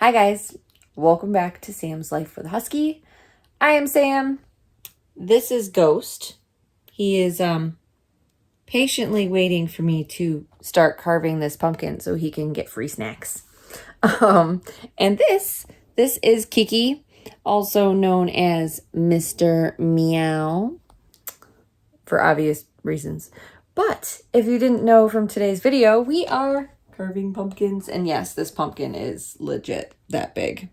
Hi guys, welcome back to Sam's Life with a Husky. I am Sam. This is Ghost. He is patiently waiting for me to start carving this pumpkin so he can get free snacks. And this is Kiki, also known as Mr. Meow, for obvious reasons. But if you didn't know from today's video, we are carving pumpkins, and yes, this pumpkin is legit that big.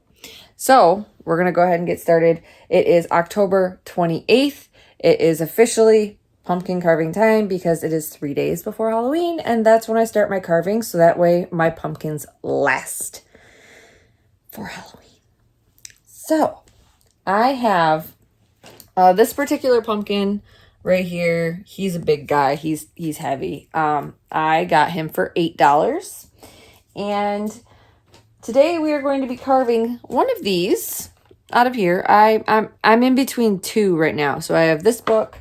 So we're gonna go ahead and get started. It is October 28th. It is officially pumpkin carving time because it is 3 days before Halloween, and that's when I start my carving, so that way my pumpkins last for Halloween. So I have this particular pumpkin right here. He's a big guy. He's heavy. I got him for $8. And today we are going to be carving one of these out of here. I'm in between two right now. So I have this book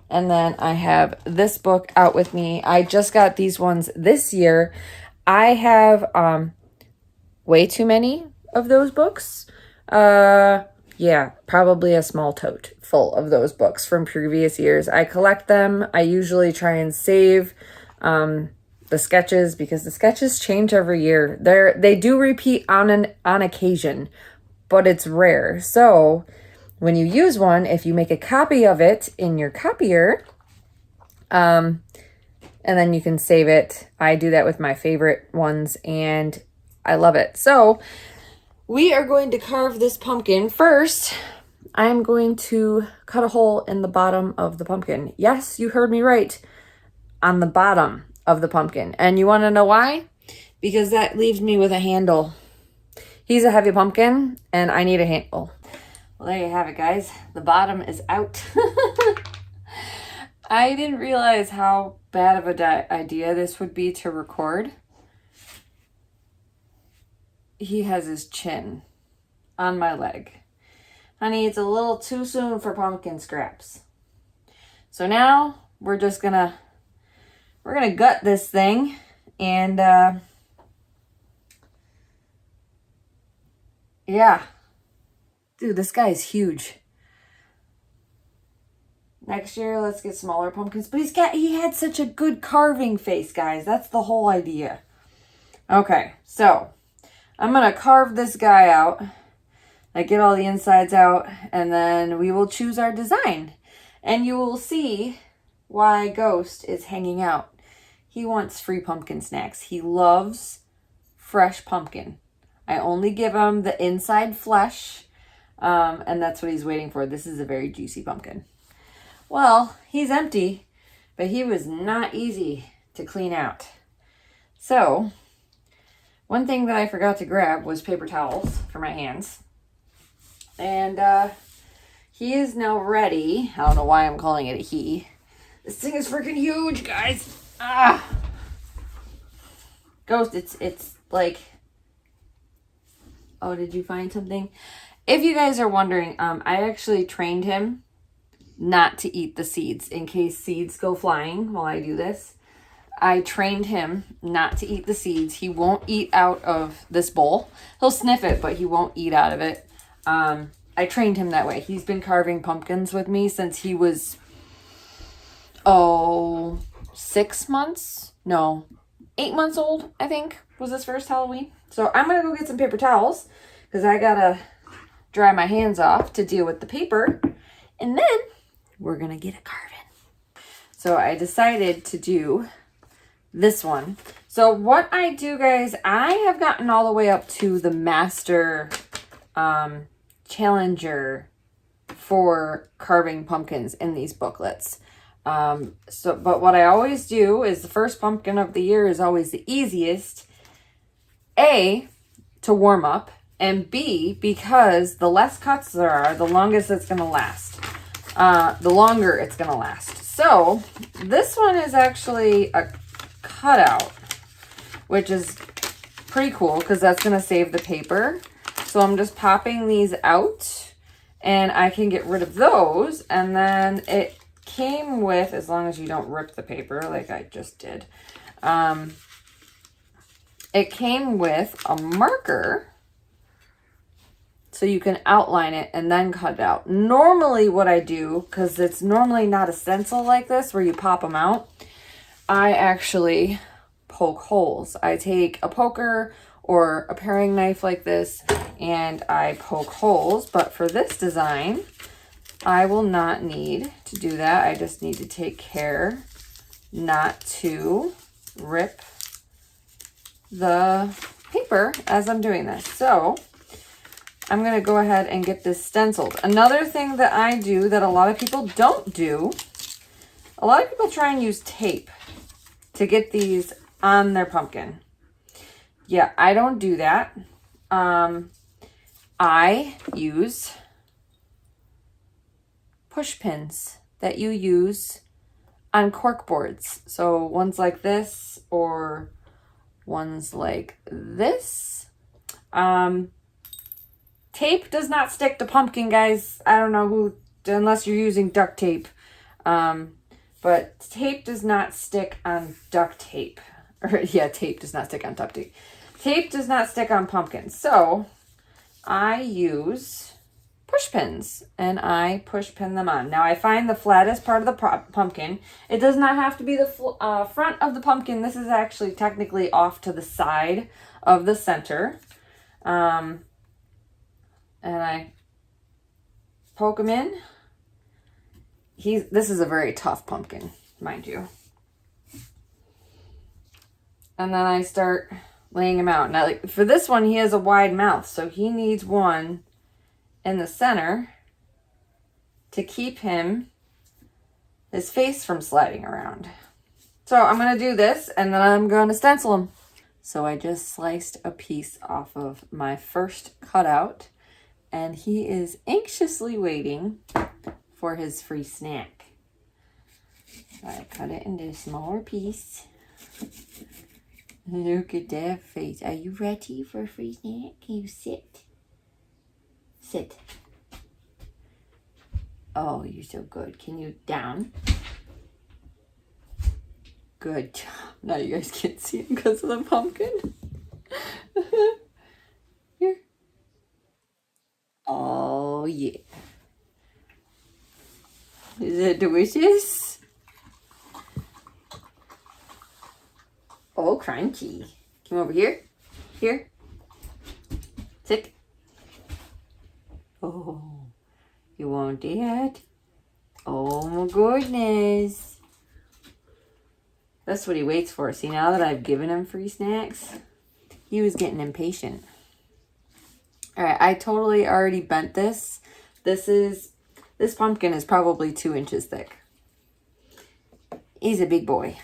and then I have this book out with me. I just got these ones this year. I have way too many of those books. Yeah, probably a small tote full of those books from previous years. I collect them. I usually try and save the sketches because the sketches change every year. They do repeat on occasion, but it's rare. So when you use one, if you make a copy of it in your copier, and then you can save it. I do that with my favorite ones and I love it. So we are going to carve this pumpkin. First, I'm going to cut a hole in the bottom of the pumpkin. Yes, you heard me right. On the bottom of the pumpkin. And you want to know why? Because that leaves me with a handle. He's a heavy pumpkin and I need a handle. Well, there you have it, guys. The bottom is out. I didn't realize how bad of an idea this would be to record. He has his chin on my leg. Honey, it's a little too soon for pumpkin scraps. So now we're gonna gut this thing and yeah. Dude, this guy is huge. Next year, let's get smaller pumpkins. But he had such a good carving face, guys. That's the whole idea. Okay, so I'm going to carve this guy out. I get all the insides out, and then we will choose our design. And you will see why Ghost is hanging out. He wants free pumpkin snacks. He loves fresh pumpkin. I only give him the inside flesh, and that's what he's waiting for. This is a very juicy pumpkin. Well, he's empty, but he was not easy to clean out. So one thing that I forgot to grab was paper towels for my hands. And he is now ready. I don't know why I'm calling it a he. This thing is freaking huge, guys. Ghost, it's like... Oh, did you find something? If you guys are wondering, I actually trained him not to eat the seeds in case seeds go flying while I do this. I trained him not to eat the seeds. He won't eat out of this bowl. He'll sniff it, but he won't eat out of it. I trained him that way. He's been carving pumpkins with me since he was, 6 months? No, 8 months old, I think, was his first Halloween. So I'm going to go get some paper towels because I got to dry my hands off to deal with the paper. And then we're going to get a carving. So I decided to do this one. So what I do, guys, I have gotten all the way up to the master challenger for carving pumpkins in these booklets. But what I always do is the first pumpkin of the year is always the easiest. A, to warm up, and B, because the less cuts there are, the longest it's going to last. The longer it's going to last. So this one is actually a cutout, which is pretty cool because that's going to save the paper. So I'm just popping these out and I can get rid of those. And then it came with, as long as you don't rip the paper like I just did, it came with a marker so you can outline it and then cut it out. Normally what I do, because it's normally not a stencil like this where you pop them out, I actually poke holes. I take a poker or a paring knife like this and I poke holes. But for this design, I will not need to do that. I just need to take care not to rip the paper as I'm doing this. So I'm going to go ahead and get this stenciled. Another thing that I do that a lot of people don't do, a lot of people try and use tape to get these on their pumpkin. Yeah, I don't do that. I use push pins that you use on cork boards. So ones like this or ones like this. Tape does not stick to pumpkin, guys. I don't know who, unless you're using duct tape. But tape does not stick on duct tape. Or, yeah, tape does not stick on duct tape. Tape does not stick on pumpkins. So I use push pins and I push pin them on. Now I find the flattest part of the pumpkin. It does not have to be the front of the pumpkin. This is actually technically off to the side of the center. And I poke them in. This is a very tough pumpkin, mind you. And then I start laying him out. Now, like, for this one, he has a wide mouth, so he needs one in the center to keep his face from sliding around. So I'm going to do this, and then I'm going to stencil him. So I just sliced a piece off of my first cutout, and he is anxiously waiting for his free snack. So I cut it into a smaller piece. Look at that face. Are you ready for a free snack? Can you sit? Sit. Oh, you're so good. Can you down? Good job. Now you guys can't see him because of the pumpkin. Here. Oh, yeah. Is it delicious? Oh, crunchy. Come over here. Here. Sit. Oh, you want that? Oh my goodness. That's what he waits for. See, now that I've given him free snacks, he was getting impatient. All right, I totally already bent this. This pumpkin is probably 2 inches thick. He's a big boy.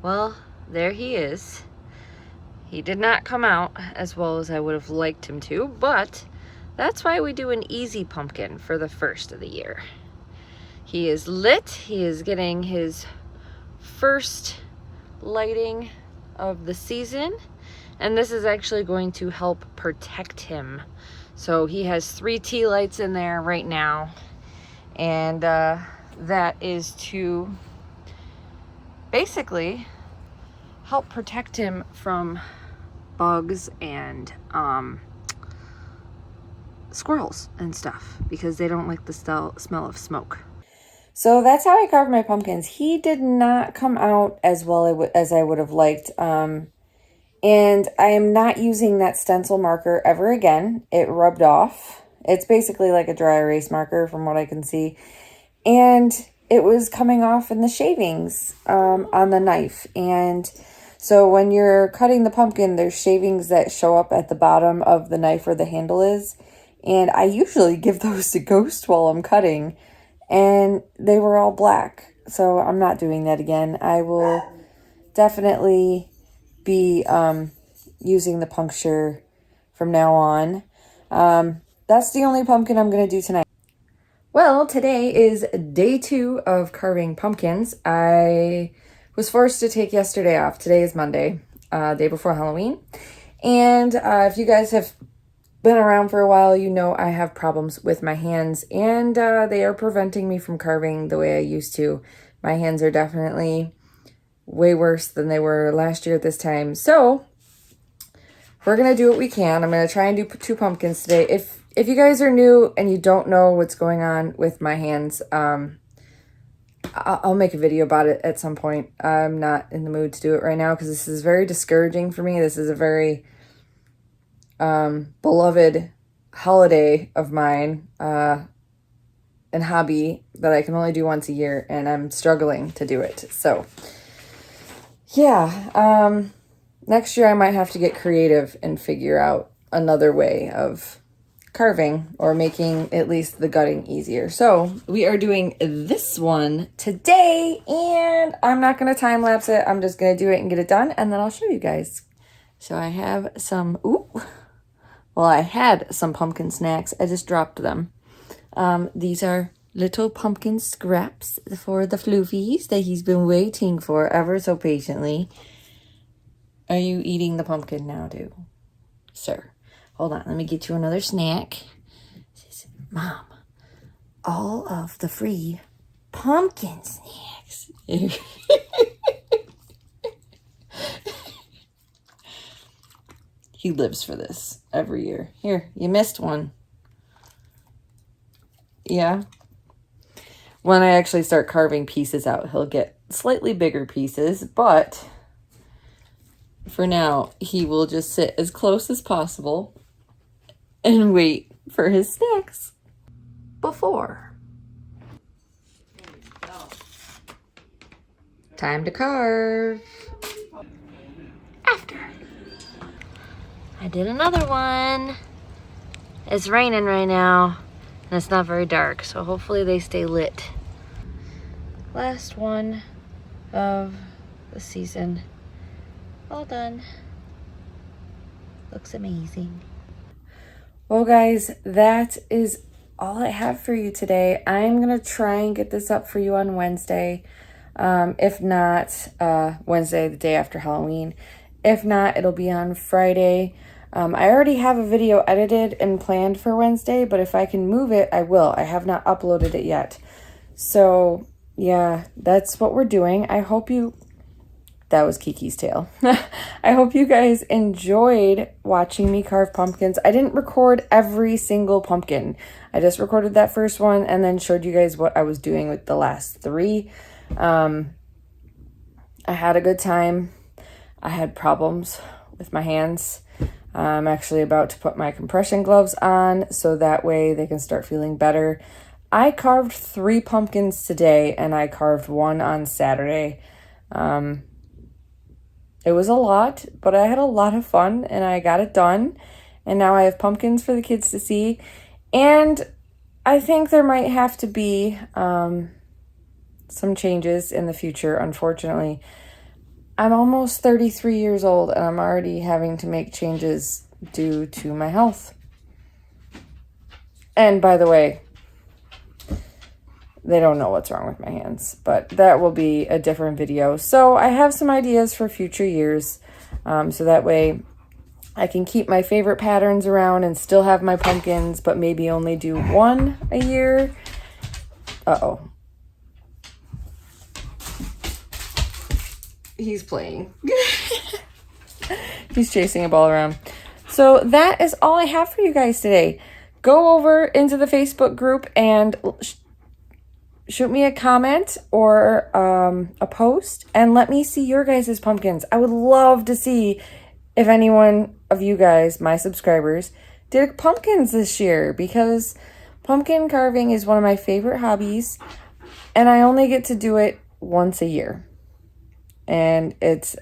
Well, there he is. He did not come out as well as I would have liked him to, but that's why we do an easy pumpkin for the first of the year. He is lit. He is getting his first lighting of the season, and this is actually going to help protect him. So he has 3 tea lights in there right now, and that is to basically help protect him from bugs and squirrels and stuff, because they don't like the smell of smoke. So that's how I carved my pumpkins. He did not come out as well as I would have liked. And I am not using that stencil marker ever again. It rubbed off. It's basically like a dry erase marker from what I can see. And it was coming off in the shavings on the knife. And so when you're cutting the pumpkin, there's shavings that show up at the bottom of the knife where the handle is. And I usually give those to Ghost while I'm cutting. And they were all black. So I'm not doing that again. I will definitely be using the puncture from now on. That's the only pumpkin I'm going to do tonight. Well, today is day 2 of carving pumpkins. I was forced to take yesterday off. Today is Monday, day before Halloween. And if you guys have been around for a while, you know I have problems with my hands, and they are preventing me from carving the way I used to. My hands are definitely way worse than they were last year at this time. So we're going to do what we can. I'm going to try and do 2 pumpkins today. If you guys are new and you don't know what's going on with my hands, I'll make a video about it at some point. I'm not in the mood to do it right now because this is very discouraging for me. This is a very beloved holiday of mine and hobby that I can only do once a year, and I'm struggling to do it. So, yeah, next year I might have to get creative and figure out another way of carving or making at least the gutting easier. So we are doing this one today, and I'm not going to time lapse it. I'm just going to do it and get it done, and then I'll show you guys. So I have some, I had some pumpkin snacks. I just dropped them. These are little pumpkin scraps for the floofies that he's been waiting for ever so patiently. Are you eating the pumpkin now, too, sir? Hold on, let me get you another snack. Says, Mom, all of the free pumpkin snacks. He lives for this every year. Here, you missed one. Yeah. When I actually start carving pieces out, he'll get slightly bigger pieces, but for now, he will just sit as close as possible and wait for his snacks before. Time to carve. After. I did another one. It's raining right now, and it's not very dark, so hopefully they stay lit. Last one of the season. All done. Looks amazing. Well, guys, that is all I have for you today. I'm going to try and get this up for you on Wednesday. If not, Wednesday, the day after Halloween. If not, it'll be on Friday. I already have a video edited and planned for Wednesday, but if I can move it, I will. I have not uploaded it yet. So, yeah, that's what we're doing. I hope you... That was Kiki's tail. I hope you guys enjoyed watching me carve pumpkins. I didn't record every single pumpkin. I just recorded that first one and then showed you guys what I was doing with the last 3. I had a good time. I had problems with my hands. I'm actually about to put my compression gloves on so that way they can start feeling better. I carved 3 pumpkins today and I carved 1 on Saturday. It was a lot, but I had a lot of fun and I got it done. And now I have pumpkins for the kids to see. And I think there might have to be some changes in the future, unfortunately. I'm almost 33 years old and I'm already having to make changes due to my health. And by the way, they don't know what's wrong with my hands, but that will be a different video. So I have some ideas for future years, so that way I can keep my favorite patterns around and still have my pumpkins, but maybe only do 1 a year. Uh-oh. He's playing. He's chasing a ball around. So that is all I have for you guys today. Go over into the Facebook group and shoot me a comment or a post and let me see your guys' pumpkins. I would love to see if anyone of you guys, my subscribers, did pumpkins this year, because pumpkin carving is one of my favorite hobbies and I only get to do it once a year. And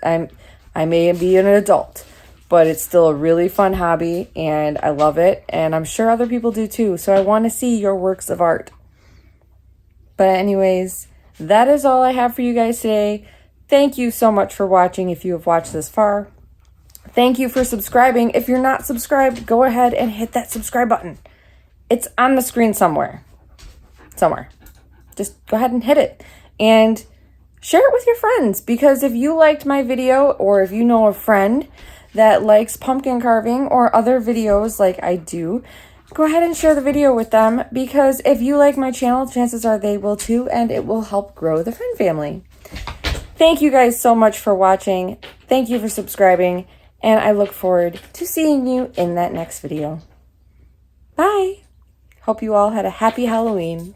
I may be an adult, but it's still a really fun hobby and I love it, and I'm sure other people do too. So I want to see your works of art. But anyways, that is all I have for you guys today. Thank you so much for watching if you have watched this far. Thank you for subscribing. If you're not subscribed, go ahead and hit that subscribe button. It's on the screen somewhere. Just go ahead and hit it. And share it with your friends, because if you liked my video, or if you know a friend that likes pumpkin carving or other videos like I do, go ahead and share the video with them, because if you like my channel, chances are they will too, and it will help grow the friend family. Thank you guys so much for watching. Thank you for subscribing, And I look forward to seeing you in that next video. Bye! Hope you all had a happy Halloween.